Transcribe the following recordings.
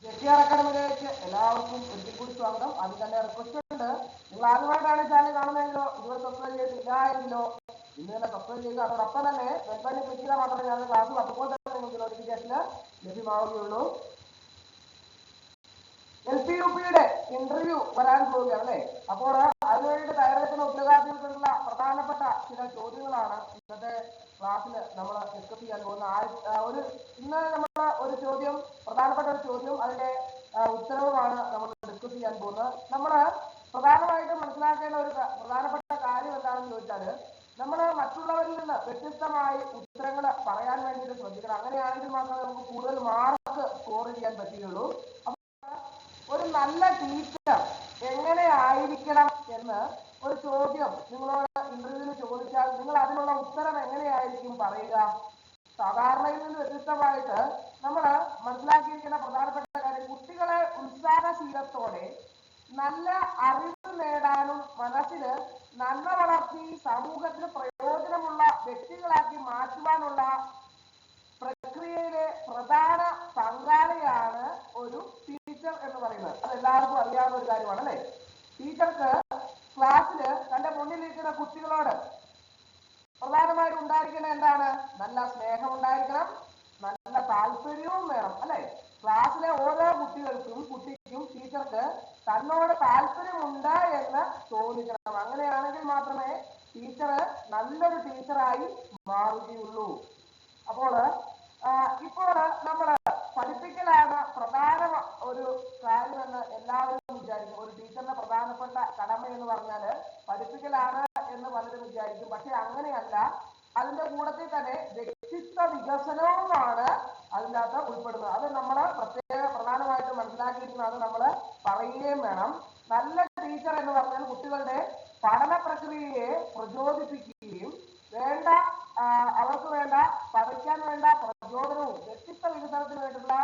JCR അക്കാഡമിയിലേക്ക് എല്ലാവർക്കും ഒരിക്കൽ കൂടി സ്വാഗതം. ആദ്യം തന്നെ റിക്വസ്റ്റ് ഉണ്ട്, നിങ്ങൾ ആദ്യമായിട്ടാണ് ചാനൽ കാണുന്നതെങ്കിലോ ഇതുവരെ സബ്സ്ക്രൈബ് ചെയ്തിട്ടില്ല എങ്കിലോ ഇന്ന് തന്നെ സബ്സ്ക്രൈബ് ചെയ്യുക. അതോടൊപ്പം തന്നെ ബെൽ ബട്ടൺ ക്ലിക്ക് ചെയ്താൽ മാത്രമേ ഞാൻ ക്ലാസ് അപ്പോൾ തന്നെ നിങ്ങൾക്ക് നോട്ടിഫിക്കേഷൻ ലഭ്യമാവുകയുള്ളൂ. LP-UPയുടെ ഇന്റർവ്യൂ വരാൻ പോവുകയാണ് അല്ലേ? അപ്പോൾ അതിനുവേണ്ടി തയ്യാറെടുക്കുന്ന ഉദ്യോഗാർത്ഥികൾക്കുള്ള പ്രധാനപ്പെട്ട ചില ചോദ്യങ്ങളാണ് ഇന്നത്തെ ക്ലാസ്സിൽ നമ്മൾ ഡിസ്കസ് ചെയ്യാൻ പോകുന്ന. ഇന്ന് നമ്മൾ ഒരു ചോദ്യം, പ്രധാനപ്പെട്ട ഒരു ചോദ്യം, അതിന്റെ ഉത്തരവുമാണ് നമ്മൾ ഡിസ്കസ് ചെയ്യാൻ പോകുന്നത്. നമ്മൾ പ്രധാനമായിട്ടും മനസ്സിലാക്കേണ്ട ഒരു പ്രധാനപ്പെട്ട കാര്യം എന്താണെന്ന് ചോദിച്ചാൽ, നമ്മൾ മറ്റുള്ളവരിൽ നിന്ന് വ്യത്യസ്തമായി ഉത്തരങ്ങൾ പറയാൻ വേണ്ടിയിട്ട് ശ്രദ്ധിക്കണം. അങ്ങനെയാണെങ്കിൽ മാത്രമേ നമുക്ക് കൂടുതൽ മാർക്ക് സ്കോർ ചെയ്യാൻ പറ്റുകയുള്ളൂ. ഒരു നല്ല ടീച്ചർ എങ്ങനെ ആയിരിക്കണം എന്ന് ഒരു ചോദ്യം നിങ്ങളോട് ഇന്റർവ്യൂവിൽ ചോദിച്ചാൽ നിങ്ങൾ അതിനുള്ള ഉത്തരം എങ്ങനെയായിരിക്കും പറയുക? സാധാരണയിൽ നിന്ന് വ്യത്യസ്തമായിട്ട് നമ്മൾ മനസ്സിലാക്കിയിരിക്കുന്ന പ്രധാനപ്പെട്ട കാര്യം, കുട്ടികളെ ഉത്സാഹശീലത്തോടെ നല്ല അറിവ് നേടാനും മനസ്സിൽ നന്മ വളർത്തി സമൂഹത്തിന് പ്രയോജനമുള്ള വ്യക്തികളാക്കി മാറ്റുവാനുള്ള പ്രക്രിയയിലെ പ്രധാന പങ്കാളിയാണ് ഒരു ടീച്ചർ എന്ന് പറയുന്നത്. അത് എല്ലാവർക്കും അറിയാവുന്ന ഒരു കാര്യമാണ് അല്ലേ? ടീച്ചർക്ക് ക്ലാസ്സിൽ തന്റെ മുന്നിലിരിക്കുന്ന കുട്ടികളോട് പ്രധാനമായിട്ടും ഉണ്ടായിരിക്കണം എന്താണ്? നല്ല സ്നേഹം ഉണ്ടായിരിക്കണം, നല്ല താല്പര്യവും വേണം അല്ലെ? ക്ലാസ്സിലെ ഓരോ കുട്ടിക്കും ടീച്ചർക്ക് തന്നോട് താല്പര്യമുണ്ട് എന്ന് തോന്നിക്കണം. അങ്ങനെയാണെങ്കിൽ മാത്രമേ ടീച്ചർ നല്ലൊരു ടീച്ചറായി മാറുകയുള്ളൂ. അപ്പോൾ ഇപ്പോൾ നമ്മൾ പഠിപ്പിക്കലാണ് പ്രധാന ഒരു കാര്യമെന്ന് എല്ലാവരും വിചാരിക്കും. ഒരു ടീച്ചറിന്റെ പ്രധാനപ്പെട്ട കടമ എന്ന് പറഞ്ഞാൽ പഠിപ്പിക്കലാണ് എന്ന് പലരും വിചാരിക്കും. പക്ഷെ അങ്ങനെയല്ല. അതിന്റെ കൂട്ടത്തിൽ തന്നെ വ്യക്തിത്വ വികസനവുമാണ് അതിൻ്റെ അകത്ത് ഉൾപ്പെടുന്നത്. അത് നമ്മൾ പ്രധാനമായിട്ടും മനസ്സിലാക്കിയിരിക്കുന്നത്. അത് നമ്മൾ പറയുകയും വേണം. നല്ല ടീച്ചർ എന്ന് പറഞ്ഞാൽ കുട്ടികളുടെ പഠന പ്രക്രിയയെ പ്രചോദിപ്പിക്കുകയും അവർക്ക് വേണ്ട പഠിക്കാൻ വേണ്ട പ്രചോദനവും വ്യക്തിത്വ വികസനത്തിന് വേണ്ടിയുള്ള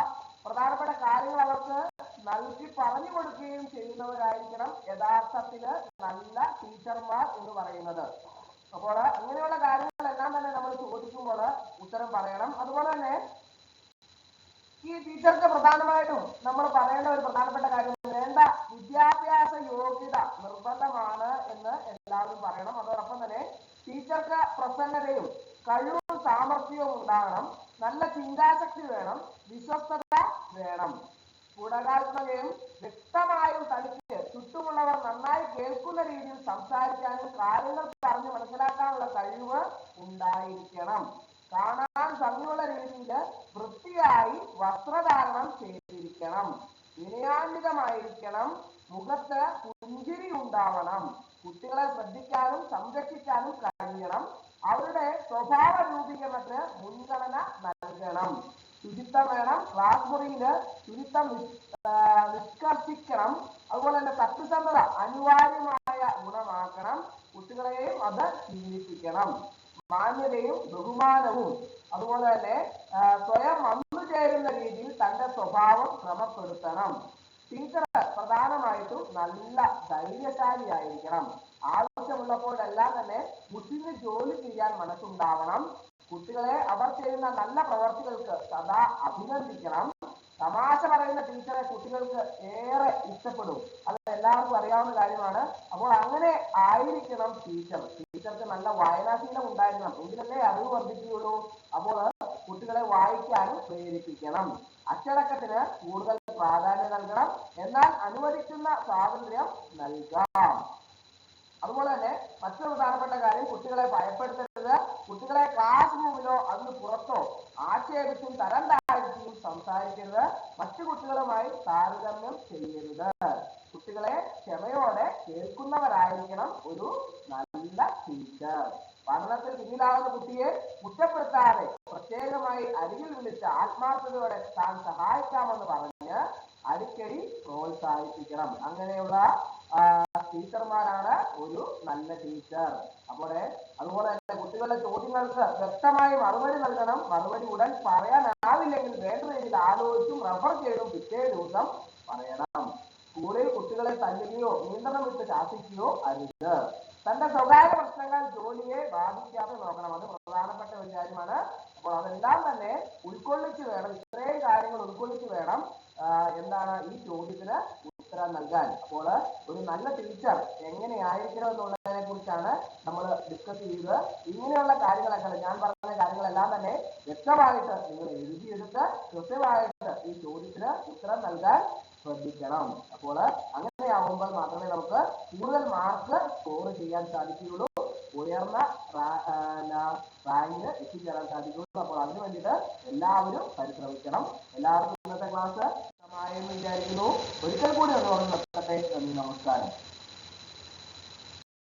പ്രധാനപ്പെട്ട കാര്യങ്ങൾ അവർക്ക് നൽകി പറഞ്ഞു കൊടുക്കുകയും ചെയ്യുന്നവരായിരിക്കണം യഥാർത്ഥത്തില് നല്ല ടീച്ചർമാർ എന്ന് പറയുന്നത്. അപ്പോൾ അങ്ങനെയുള്ള കാര്യങ്ങളെല്ലാം തന്നെ നമ്മൾ ചോദിക്കുമ്പോൾ ഉത്തരം പറയണം. അതുപോലെ തന്നെ ഈ ടീച്ചർക്ക് പ്രധാനമായിട്ടും നമ്മൾ പറയേണ്ട ഒരു പ്രധാനപ്പെട്ട കാര്യം, വേണ്ട വിദ്യാഭ്യാസ യോഗ്യത നിർബന്ധമാണ് എന്ന് എല്ലാവരും പറയണം. അതോടൊപ്പം തന്നെ ടീച്ചർക്ക് പ്രസന്നതയും കഴിവും സാമർഥ്യവും ഉണ്ടാകണം, നല്ല ചിന്താശക്തി വേണം, വിശ്വസ്തത വേണം, ഗുണകാത്മകയും വ്യക്തമായും തനിക്ക് ചുറ്റുമുള്ളവർ നന്നായി കേൾക്കുന്ന രീതിയിൽ സംസാരിക്കാനും കാര്യങ്ങൾ പറഞ്ഞ് മനസ്സിലാക്കാനുള്ള കഴിവ് ഉണ്ടായിരിക്കണം, കാണാൻ ഭംഗിയുള്ള രീതിയിൽ വൃത്തിയായി വസ്ത്രധാരണം ചെയ്തിരിക്കണം, വിനയാന്വിതമായിരിക്കണം, മുഖത്ത് പുഞ്ചിരി ഉണ്ടാവണം, കുട്ടികളെ ശ്രദ്ധിക്കാനും സംരക്ഷിക്കാനും കഴിയണം, അവരുടെ സ്വഭാവ രൂപീകരണത്തിന് മുൻഗണന നൽകണം, ശുചിത്വം വേണം, ക്ലാസ് മുറിയിൽ ശുചിത്വം നിഷ്കർഷിക്കണം, അതുപോലെ തന്നെ സത്യസന്ധത അനിവാര്യമായ ഗുണമാക്കണം, കുട്ടികളെയും അത് ശീലിപ്പിക്കണം, മാന്യതയും ബഹുമാനവും അതുപോലെ തന്നെ സ്വയം വന്നു ചേരുന്ന രീതിയിൽ തന്റെ സ്വഭാവം ക്രമപ്പെടുത്തണം. ടീച്ചർ പ്രധാനമായിട്ടും നല്ല ധൈര്യശാലിയായിരിക്കണം, ആവശ്യമുള്ളപ്പോഴെല്ലാം തന്നെ മുഷിഞ്ഞ് ജോലി ചെയ്യാൻ മനസ്സുണ്ടാവണം, കുട്ടികളെ അവർ ചെയ്യുന്ന നല്ല പ്രവർത്തികൾക്ക് സദാ അഭിനന്ദിക്കണം, തമാശ പറയുന്ന ടീച്ചറെ കുട്ടികൾക്ക് ഏറെ ഇഷ്ടപ്പെടും. അത് എല്ലാവർക്കും അറിയാവുന്ന കാര്യമാണ്. അപ്പോൾ അങ്ങനെ ആയിരിക്കണം ടീച്ചർക്ക് നല്ല വായനാശീലം ഉണ്ടായിരിക്കണം, എങ്കിലല്ലേ അറിവ് വർദ്ധിക്കുകയുള്ളൂ. അപ്പോൾ കുട്ടികളെ വായിക്കാനും പ്രേരിപ്പിക്കണം, അച്ചടക്കത്തിന് കൂടുതൽ പ്രാധാന്യം നൽകണം, എന്നാൽ അനുവദിക്കുന്ന സ്വാതന്ത്ര്യം നൽകാം. അതുപോലെ തന്നെ മറ്റൊരു പ്രധാനപ്പെട്ട കാര്യം, കുട്ടികളെ ഭയപ്പെടുത്തരുത്, കുട്ടികളെ ക്ലാസ് റൂമിലോ അതിന് പുറത്തോ ആക്ഷേപിച്ചും തരം താഴ്ത്തിയും സംസാരിക്കരുത്, മറ്റു കുട്ടികളുമായി താരതമ്യം ചെയ്യരുത്, കുട്ടികളെ ക്ഷമയോടെ കേൾക്കുന്നവരായിരിക്കണം ഒരു നല്ല ടീച്ചർ. പഠനത്തിൽ പിന്നിലാവുന്ന കുട്ടിയെ കുറ്റപ്പെടുത്താതെ പ്രത്യേകമായി അരികിൽ വിളിച്ച് ആത്മാർത്ഥതയോടെ താൻ സഹായിക്കാമെന്ന് പറഞ്ഞ് അടിക്കടി പ്രോത്സാഹിപ്പിക്കണം. അങ്ങനെയുള്ള ടീച്ചർമാരാണ് ഒരു നല്ല ടീച്ചർ. അതുപോലെ തന്നെ കുട്ടികളുടെ ചോദ്യങ്ങൾക്ക് വ്യക്തമായി മറുപടി നൽകണം. മറുപടി ഉടൻ പറയാനാവില്ലെങ്കിൽ വേണ്ട രീതിയിൽ ആലോചിച്ചും റെഫർ ചെയ്തും പിറ്റേ ദിവസം പറയണം. സ്കൂളിൽ കുട്ടികളെ തല്ലുകയോ നിയന്ത്രണം വിട്ട് ശാസിക്കുകയോ അരുത്. തന്റെ സ്വകാര്യ പ്രശ്നങ്ങൾ ജോലിയെ ബാധിക്കാതെ നോക്കണം. അത് പ്രധാനപ്പെട്ട ഒരു കാര്യമാണ്. അപ്പോൾ അതെല്ലാം തന്നെ ഉൾക്കൊള്ളിച്ച് വേണം, ഇത്രയും കാര്യങ്ങൾ ഉൾക്കൊള്ളിച്ച് വേണം എന്താണ് ഈ ചോദ്യത്തിന് ഉത്തരം നൽകാൻ. അപ്പോൾ ഒരു നല്ല ടീച്ചർ എങ്ങനെയായിരിക്കണം എന്നുള്ളതിനെ കുറിച്ചാണ് നമ്മൾ ഡിസ്കസ് ചെയ്തത്. ഇങ്ങനെയുള്ള കാര്യങ്ങളൊക്കെ ഞാൻ പറഞ്ഞ കാര്യങ്ങളെല്ലാം തന്നെ വ്യക്തമായിട്ട് നിങ്ങൾ എഴുതിയെടുത്ത് കൃത്യമായിട്ട് ഈ ചോദ്യത്തിന് ഉത്തരം നൽകാൻ ശ്രദ്ധിക്കണം. അപ്പോൾ അങ്ങനെയാവുമ്പോൾ മാത്രമേ നമുക്ക് കൂടുതൽ മാർക്ക് സ്കോർ ചെയ്യാൻ സാധിക്കുകയുള്ളൂ, ഉയർന്ന റാങ്കിന് എത്തിച്ചേരാൻ സാധിക്കുകയുള്ളൂ. അപ്പോൾ അതിനു വേണ്ടിയിട്ട് എല്ലാവരും പരിശ്രമിക്കണം. എല്ലാവർക്കും ഇന്നത്തെ ക്ലാസ് ഇഷ്ടമായെന്ന് വിചാരിക്കുന്നു. ഒരിക്കൽ കൂടി ഒന്ന് ഓർമ്മ നിർത്തട്ടെ. നന്ദി, നമസ്കാരം.